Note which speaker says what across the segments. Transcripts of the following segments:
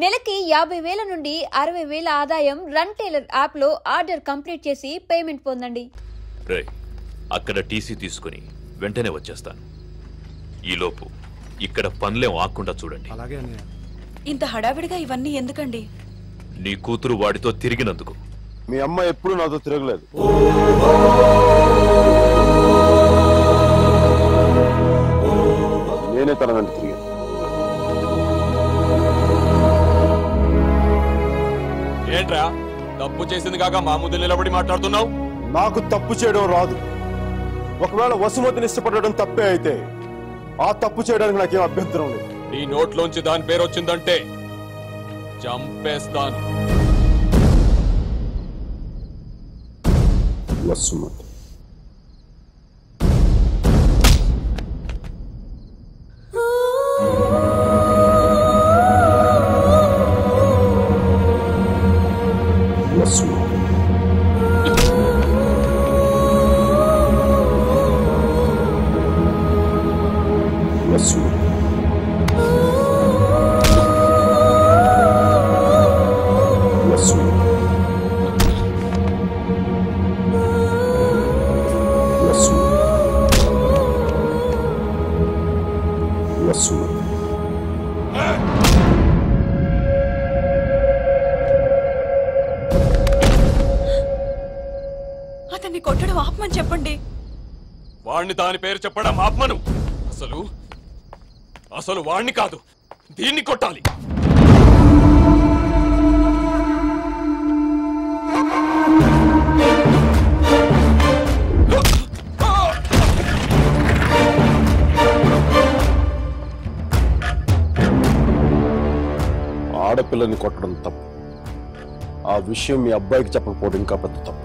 Speaker 1: నెలకి 50,000 నుండి 60,000 ఆదాయం రన్ టైలర్ యాప్లో ఆర్డర్ కంప్లీట్ చేసి పేమెంట్ పొందండి.
Speaker 2: అక్కడ టీసీ తీసుకుని వెంటనే వచ్చేస్తాను. ఈలోపు ఇక్కడ పనులేం ఆకుండా చూడండి.
Speaker 3: అలాగే అన్నయ్య.
Speaker 4: ఇంత హడావిడిగా ఇవన్నీ ఎందుకండి?
Speaker 2: నీ కూతురు వాడితో తిరిగినందుకు.
Speaker 5: మీ అమ్మ ఎప్పుడు నాతో తిరగలేదు. నేనే తన వెంట తిరిగాను.
Speaker 6: ఏంట్రా తప్పు చేసింది కాక మా ముందు నిలబడి మాట్లాడుతున్నావు?
Speaker 5: నాకు తప్పు చేయడం రాదు. ఒకవేళ వసుమతిని ఇష్టపడడం తప్పే అయితే ఆ తప్పు చేయడానికి నాకేం అభ్యంతరం లేదు.
Speaker 6: నీ నోట్లోంచి దాని పేరు వచ్చిందంటే చంపేస్తాను.
Speaker 5: వసుమతి
Speaker 4: అతన్ని కొట్టడం ఆపమని చెప్పండి.
Speaker 6: వాణ్ణి దాని పేరు చెప్పడం ఆపమను. అసలు వాణ్ణి కాదు, దీన్ని కొట్టాలి.
Speaker 5: ఆడపిల్లని కొట్టడం తప్పు. ఆ విషయం మీ అబ్బాయికి చెప్పకపోవడం ఇంకా పెద్ద తప్పు.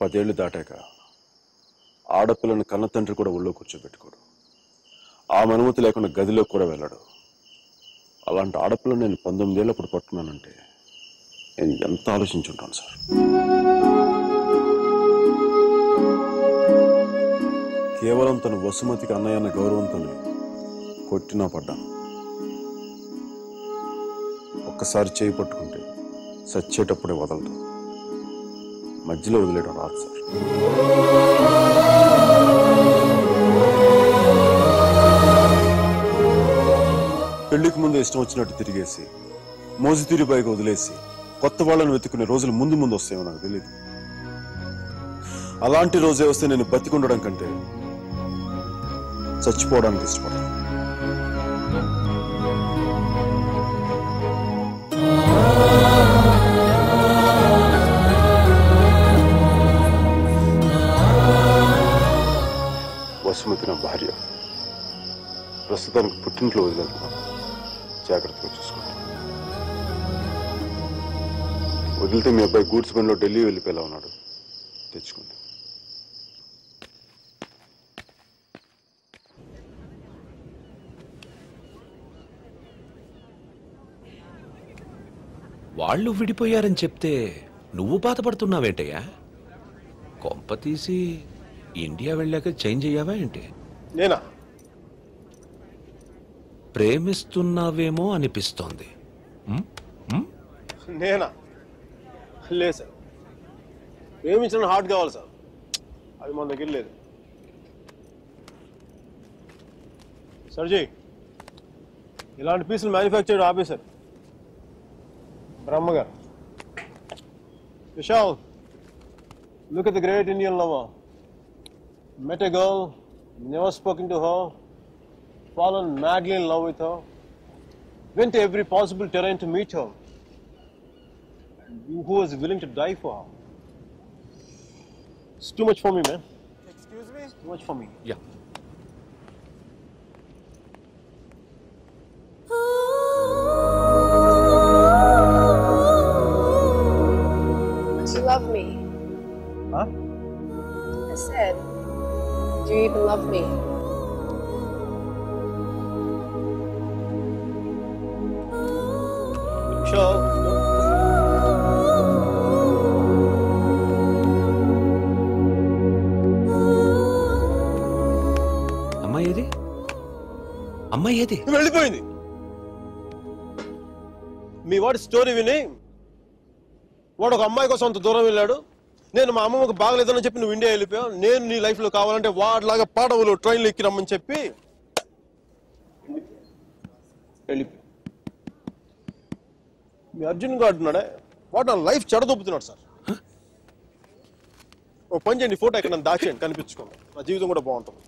Speaker 5: పదేళ్లు దాటాక ఆడపిల్లని కన్న తండ్రి కూడా ఒళ్ళో కూర్చోబెట్టుకోడు. ఆమె అనుమతి లేకుండా గదిలో కూడా వెళ్ళాడు. అలాంటి ఆడపిల్లని నేను 19 ఏళ్ళప్పుడు పట్టుకున్నానంటే నేను ఎంత ఆలోచించుంటాను సార్. కేవలం తన వసుమతికి అన్నయ్య అన్న గౌరవంతోనే కొట్టినా పడ్డాను. ఒక్కసారి చేయి పట్టుకుంటే చచ్చేటప్పుడే వదలదు. మధ్యలో వదిలేయడం రాదు సార్. పెళ్లికి ముందు ఇష్టం వచ్చినట్టు తిరిగేసి మోజు తీరి పైకి వదిలేసి కొత్త వాళ్ళని వెతుకునే రోజులు ముందు ముందు వస్తాయేమో నాకు తెలియదు. అలాంటి రోజే వస్తే నేను బతికుండడం కంటే చచ్చిపోవడానికి ఇష్టపడతాను. వసుమతి నా భార్య. ప్రస్తుతానికి పుట్టింట్లో వదిలేస్తున్నాను. జాగ్రత్తగా చూసుకుంటాను. వదిలితే మీ అబ్బాయి గూడ్స్ బండిలో ఢిల్లీ వెళ్ళిపోయేలా ఉన్నాడు. తెచ్చుకుంది.
Speaker 7: వాళ్ళు విడిపోయారని చెప్తే నువ్వు బాధపడుతున్నావేంటయ్యా? కొంప తీసి
Speaker 3: ఇండియా వెళ్ళాక చేంజ్ అయ్యావా ఏంటి?
Speaker 5: నేనా?
Speaker 3: ప్రేమిస్తున్నావేమో అనిపిస్తోంది.
Speaker 5: నేనా? లేదు సార్, ప్రేమించిన హార్ట్ కావాలి సార్, అది మన దగ్గర లేదు. సర్జీ, ఇలాంటి పీసులు మ్యానుఫ్యాక్చర్ ఆపేశారు బ్రహ్మ గారు. Vishal, look at the great Indian lover. Met a girl, never spoken to her, fallen madly in love with her, went to every possible terrain to meet her, and who was willing to die for her. It's too much for me, man. Excuse me? It's too much for me.
Speaker 3: Yeah.
Speaker 7: Do you love me?
Speaker 5: Huh?
Speaker 7: I said, do you even love me?
Speaker 5: Sure.
Speaker 3: అమ్మాయి ఏది? అమ్మాయి ఏది?
Speaker 5: వెళ్ళిపోయింది. మీ వాడి story విని వాడు ఒక అమ్మాయి కోసం అంత దూరం వెళ్ళాడు. నేను మా అమ్మమ్మకు బాగలేదని చెప్పి నువ్వు ఇండియా వెళ్ళిపోయావు. నేను నీ లైఫ్ లో కావాలంటే వాడిలాగా పాడవులు ట్రైన్లో ఎక్కి రమ్మని చెప్పి వెళ్ళిపోయావు. మీ అర్జున్ గారు అంటున్నాడే, వాడు నా లైఫ్ చెడదొప్పుతున్నాడు సార్. ఓ పని చేయండి, ఫోటో ఎక్కడ నన్ను దాచేయండి, కనిపించుకోండి, నా జీవితం కూడా బాగుంటుంది.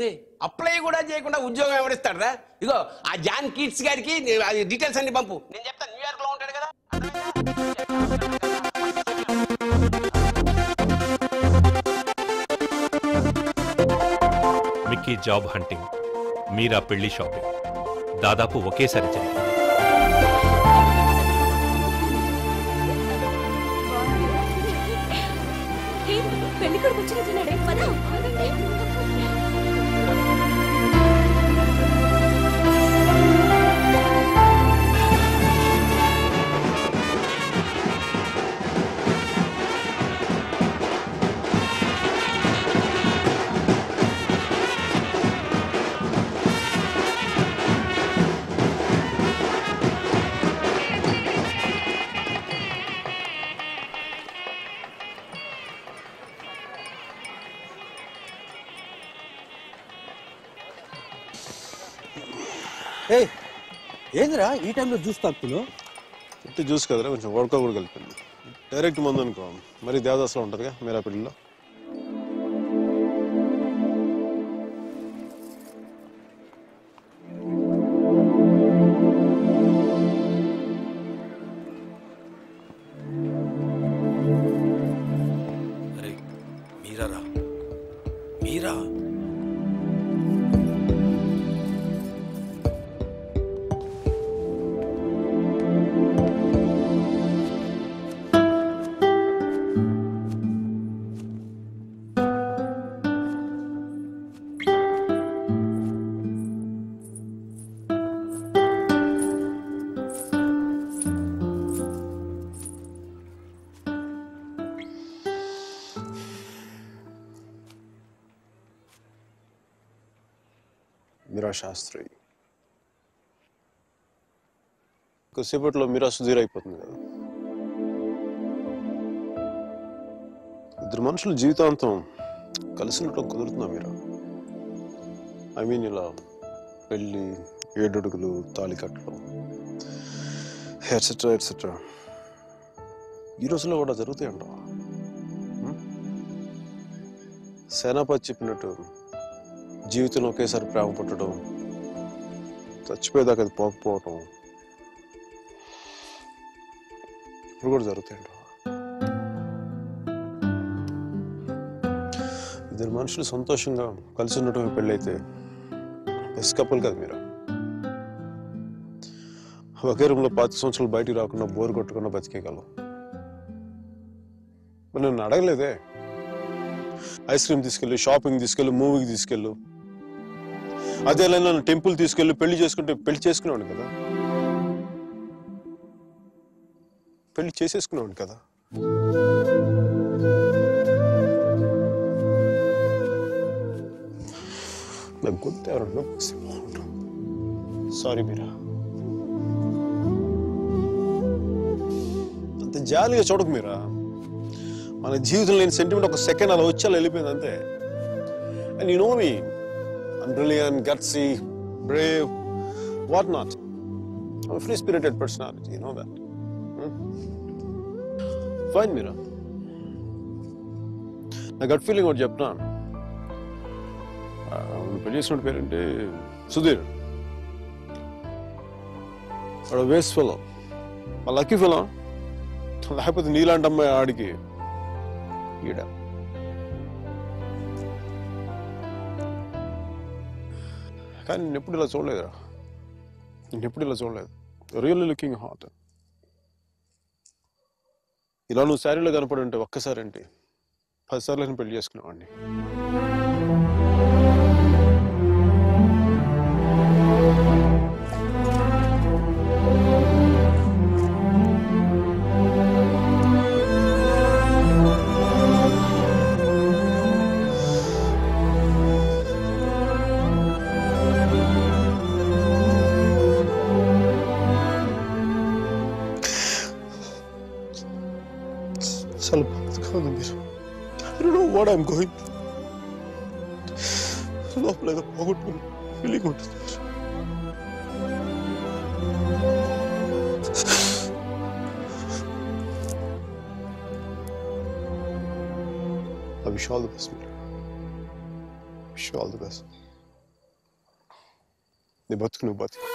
Speaker 8: రే అప్లై కూడా చేయకుండా ఉద్యోగం ఎవరిస్తాడరా? ఇగో ఆ జాన్ కిడ్స్ గారికి అది డీటెయిల్స్ అన్ని పంపు, నేను చెప్తాను. న్యూయార్క్ లో ఉంటాడు కదా.
Speaker 9: మిక్కీ జాబ్ హంటింగ్, మీరా పెళ్లి షాపింగ్ దాదాపు ఒకేసారి జరిగింది.
Speaker 1: పెళ్లి కొడుకు వచ్చినట్టున్నాడే, పదా.
Speaker 10: ఏందిరా ఈ టైంలో జ్యూస్ తాగుతున్నావు?
Speaker 5: ఇంటి జ్యూస్ కదరా, కొంచెం వడక కూడా కలిపింది. డైరెక్ట్ మందు అనుకో, మరి దేవదాసులో ఉంటుందిగా మీరా పెళ్లిలో.
Speaker 3: అరే మీరా, మీరా
Speaker 5: మీరా శాస్త్రి కొద్దిసేపట్లో మీరా సుధీర్ అయిపోతుంది కదా. ఇద్దరు మనుషులు జీవితాంతం కలిసి ఉండటం కుదురుతుందా మీరా? ఐ మీన్ ఇలా పెళ్ళి, 7 అడుగులు, తాళి కట్టడం, ఎట్సెట్రా ఎట్సెట్రా. ఈ రోజుల్లో కూడా జరుగుతాయంటావా? సేనాపతి చెప్పినట్టు జీవితంలో ఒకేసారి ప్రేమ పుట్టడం, చచ్చిపోయేదాకా అది పోకపోవటం ఇప్పుడు కూడా జరుగుతాయంట. ఇద్దరు మనుషులు సంతోషంగా కలిసి ఉండటం పెళ్ళైతే బెస్ట్ కపుల్ కదా మీరు. ఒకే రూమ్లో 5 సంవత్సరాలు బయటికి రాకుండా బోర్ కొట్టకుండా బతికేయగలం. మరి నన్ను అడగలేదే, ఐస్ క్రీమ్ తీసుకెళ్ళు, షాపింగ్ తీసుకెళ్ళు, మూవీకి తీసుకెళ్ళు, అదే నన్ను టెంపుల్ తీసుకెళ్ళి పెళ్లి చేసుకుంటే పెళ్లి చేసుకునేవాడు కదా, పెళ్లి చేసేసుకునేవాడు కదా.
Speaker 11: నా గొంతు ఎవరన్నా వస్తే బాగుంటుంది. సారీ మీరా, అంత జాలిగా చూడకు మీరా. మన జీవితంలో లేని సెంటిమెంట్ ఒక సెకండ్ అలా వచ్చి అలా వెళ్ళిపోయింది అంతే. And you know me, I'm brilliant, gutsy, brave, what not. I'm a free-spirited personality, you know that. Fine, Meera. నా గట్ ఫీలింగ్ ఒకటి చెప్తున్నా. పెళ్లి చేసిన పేరేంటి? సుధీర్. వాడు వేస్ట్ ఫెలో, మా లక్కీ ఫెలో. లేకపోతే నీలాంటి అమ్మాయి ఆడికి ఈడ. కానీ నేను ఎప్పుడు ఇలా చూడలేదురా, నేను ఎప్పుడు ఇలా చూడలేదు. Really looking hot. ఇలా నువ్వు శారీలో కనపడి ఉంటే ఒక్కసారి ఏంటి 10 సార్లు నేను పెళ్లి చేసుకునేవాడిని. చాలా బాధగా ఉంది మీరు. I don't know what I'm going through. లోపల ఏదో పోగొట్టుకుని ఫీలింగ్ ఉంటుంది. I wish you all the best, Meera. Wish you all the best. నీ బతుకు నువ్వు బతుకు.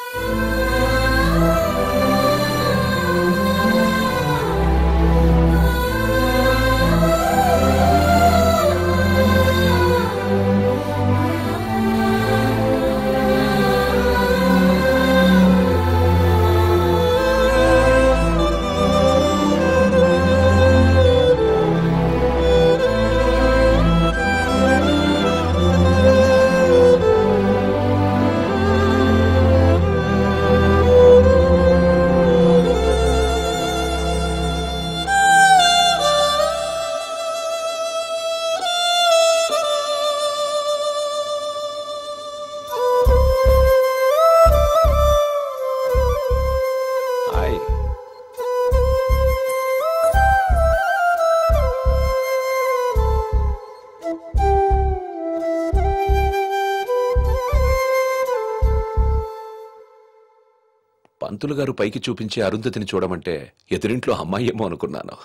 Speaker 3: పంతులు గారు పైకి చూపించే అరుంధతిని చూడమంటే ఎదురింట్లో అమ్మాయి ఏమో అనుకున్నాను.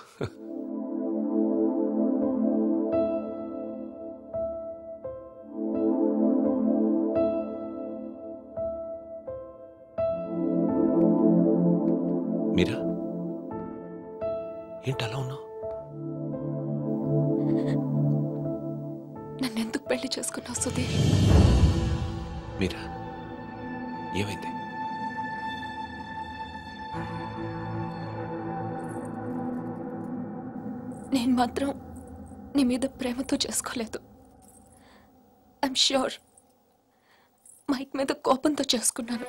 Speaker 3: మీరా, ఏంటి అలా ఉన్నావు?
Speaker 4: నన్నెందుకు పెళ్లి చేసుకున్నావు సుధీర్?
Speaker 3: మీరా, ఏమైంది?
Speaker 4: నేను మాత్రం నీ మీద ప్రేమతో చేసుకోలేదు. ఐఎమ్ ష్యూర్ మైక్ మీద కోపంతో చేసుకున్నాను.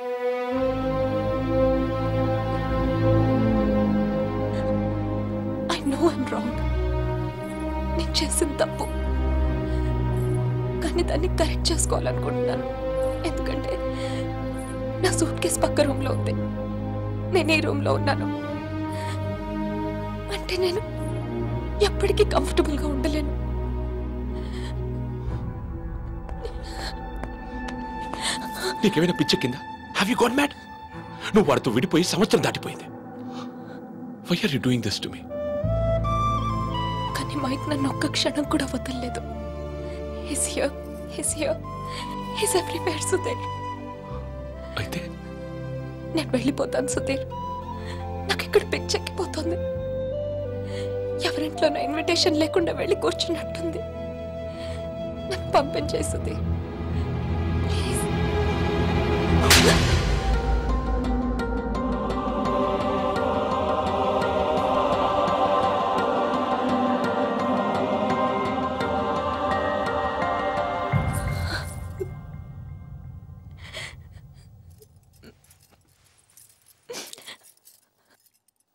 Speaker 4: I know I'm wrong. నేను చేసిన తప్పు, కానీ దాన్ని కరెక్ట్ చేసుకోవాలనుకుంటున్నాను. ఎందుకంటే నా సూట్ కేసు పక్క రూమ్లో ఉంది, నేను ఈ రూమ్లో ఉన్నాను. అంటే నేను ఎప్పటికీ కంఫర్టబుల్గా ఉండలేను.
Speaker 3: నీకేమైనా పిచ్చ కింద? Have you got mad? నువ్వు వాడితో విడిపోయి సంవత్సరం దాటిపోయింది. Why are you doing this to me?
Speaker 4: కానీ మైక్ నన్ను ఒక్క క్షణం కూడా వదలలేదు. He's here, he's everywhere, Sudheer.
Speaker 3: అయితే
Speaker 4: నేను వెళ్ళిపోతాను సుధీర్. నాకు ఇక్కడ పిచ్చెక్కిపోతుంది. ఎవరింట్లోనో ఇన్విటేషన్ లేకుండా వెళ్ళి కూర్చున్నట్టుంది. నన్ను పంపించేయి సుధీర్.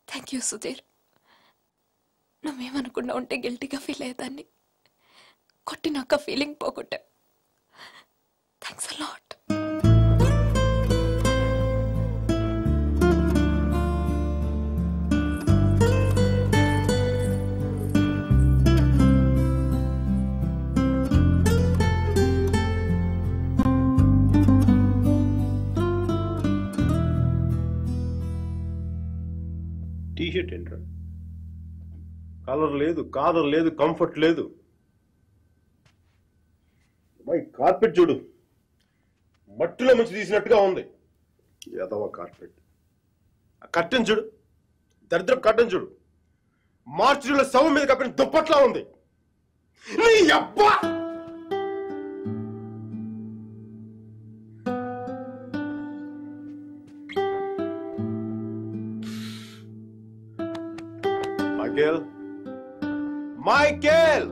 Speaker 4: Thank you Sudheer. నువ్వేమనుకున్నా ఉంటే గిల్టీగా ఫీల్ అయ్యేదాన్ని. కొట్టినాక ఫీలింగ్ పోగొట్టా. Thanks a lot.
Speaker 11: టీషర్ట్ ఏంట్రా? కలర్ లేదు, కాలర్ లేదు, కంఫర్ట్ లేదు. కార్పెట్ చూడు, మట్టిలో మంచి తీసినట్టుగా ఉంది. ఏదవ కార్పెట్. కట్టెన్ చూడు, దరిద్రం కట్టెన్ చూడు, మార్చిలో శవం మీద కప్పిన దుప్పట్లా ఉంది. నీ అబ్బా! మైకేల్,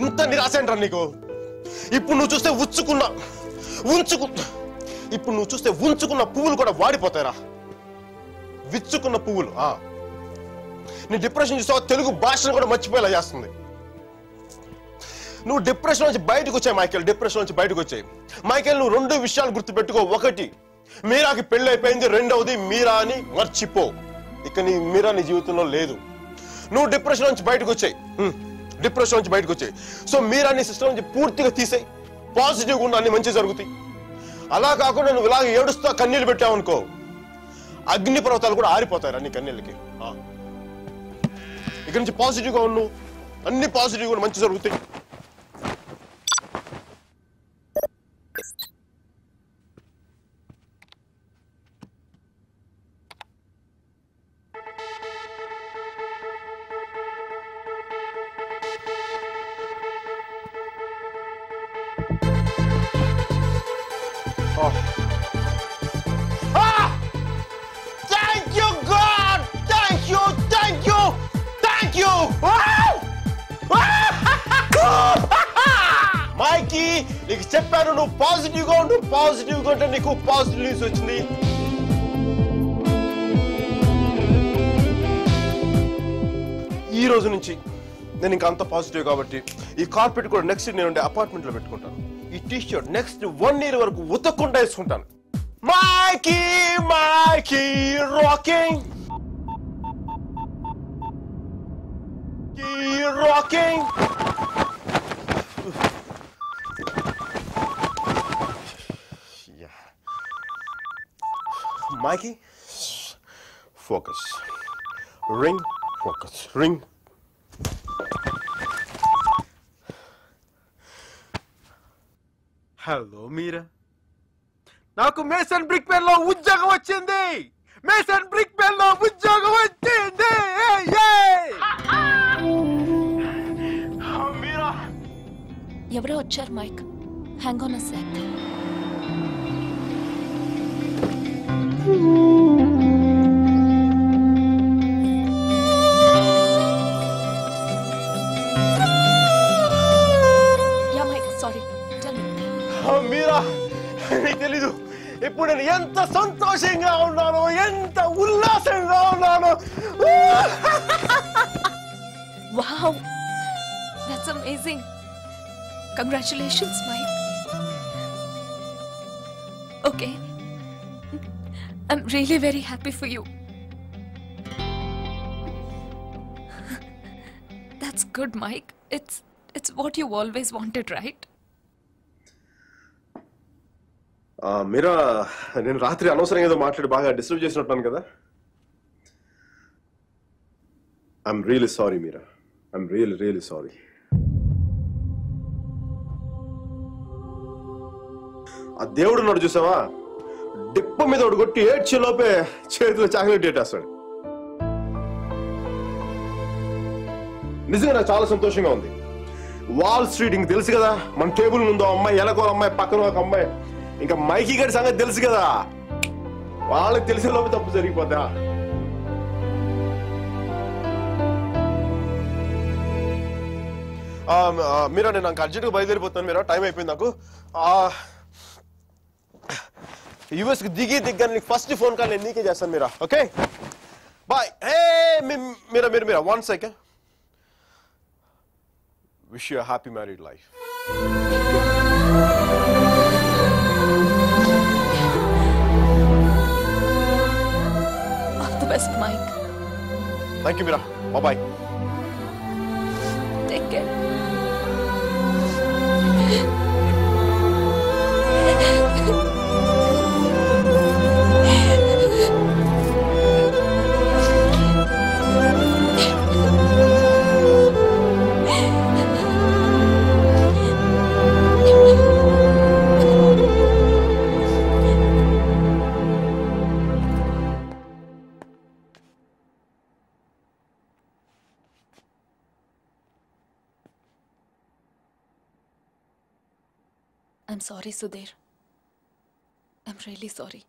Speaker 11: ఇంత నిరాశ ఏంట్రా నీకు? ఇప్పుడు నువ్వు చూస్తే ఉంచుకున్న పువ్వులు కూడా వాడిపోతాయిరా. విచ్చుకున్న పువ్వులు. నీ డిప్రెషన్ చూస్తావు, తెలుగు భాషను కూడా మర్చిపోయేలా చేస్తుంది. నువ్వు డిప్రెషన్ నుంచి బయటకు వచ్చాయి మైకేల్, డిప్రెషన్ నుంచి బయటకు వచ్చాయి మైకేల్. నువ్వు 2 విషయాలు గుర్తుపెట్టుకో. ఒకటి, మీరాకి పెళ్లి అయిపోయింది. రెండవది, మీరా అని మర్చిపో. ఇక మీరా నీ జీవితంలో లేదు. నువ్వు డిప్రెషన్ నుంచి బయటకు వచ్చాయి. సో మీరా నీ సిస్టమ్ నుంచి పూర్తిగా తీసేయి. పాజిటివ్గా ఉన్న అన్ని మంచి జరుగుతాయి. అలా కాకుండా నువ్వు ఇలాగ ఏడుస్తా కన్నీళ్ళు పెట్టావనుకో, అగ్ని పర్వతాలు కూడా ఆరిపోతాయి నీ కన్నీళ్ళకి. ఇక నుంచి పాజిటివ్గా ఉండు, అన్ని పాజిటివ్ కూడా మంచి జరుగుతాయి. మైకీ, నీకు చెప్పాను నువ్వు పాజిటివ్గా ఉండు. పాజిటివ్గా ఉంటే నీకు పాజిటివ్ న్యూస్ వచ్చింది. ఈ రోజు నుంచి నేను ఇంకా అంత పాజిటివ్ కాబట్టి ఈ కార్పెట్ కూడా నెక్స్ట్ నేను ఉండే అపార్ట్మెంట్ లో పెట్టుకుంటాను. ఈ టీ షర్ట్ నెక్స్ట్ 1 year వరకు ఉతక్కుండా వేసుకుంటాను. Mikey, rocking, rocking. Mikey, focus. Ring, focus. Ring.
Speaker 12: Hello Meera, నాకు మేసన్ బ్రిక్ పెన్ లో ఉద్యోగం వచ్చింది.
Speaker 11: మీరా,
Speaker 4: ఎవరో వచ్చారు Mike. Hang on a sec.
Speaker 11: Meera, నీకు తెలీదు ఇప్పుడు నేను ఎంత సంతోషంగా ఉన్నానో, ఎంత ఉల్లాసంగా ఉన్నానో.
Speaker 4: Wow, that's amazing. Congratulations, Mike. Okay, I'm really very happy for you. That's good, Mike. It's what you always wanted, right?
Speaker 11: మీరా, నేను రాత్రి అనవసరంగా ఏదో మాట్లాడి బాగా డిస్టర్బ్ చేసినట్టున్నాను కదా. I'm really sorry Meera, I'm really sorry. ఆ దేవుడు ఉన్నాడు చూసావా, డిప్ప మీద ఒకటి కొట్టి ఏడ్చేలోపే చేతిలో చాక్లెట్ ఏటేస్తాడు. నిజంగా నాకు చాలా సంతోషంగా ఉంది. వాల్ స్ట్రీట్ ఇంక తెలుసు కదా, మన టేబుల్ ముందు అమ్మాయి, ఎలకో అమ్మాయి, పక్కన ఒక అమ్మాయి, ఇంకా మైకీ గారి సంగతి తెలుసు కదా. వాళ్ళకి తెలిసే లోపే తప్పు జరిగిపోద్దా. మీరా, నేను నాకు అర్జెంట్గా బయలుదేరిపోతాను. మీరా, టైం అయిపోయింది నాకు. యుఎస్కి దిగ్గా నీకు ఫస్ట్ ఫోన్ కాల్ నేను నీకే చేస్తాను Meera. Okay, bye. Hey Meera 1 second. Wish you a happy married life.
Speaker 4: All the best, Mike.
Speaker 11: Thank you, Mira. Bye-bye.
Speaker 4: Take care. I'm sorry, Sudhir. I'm really sorry.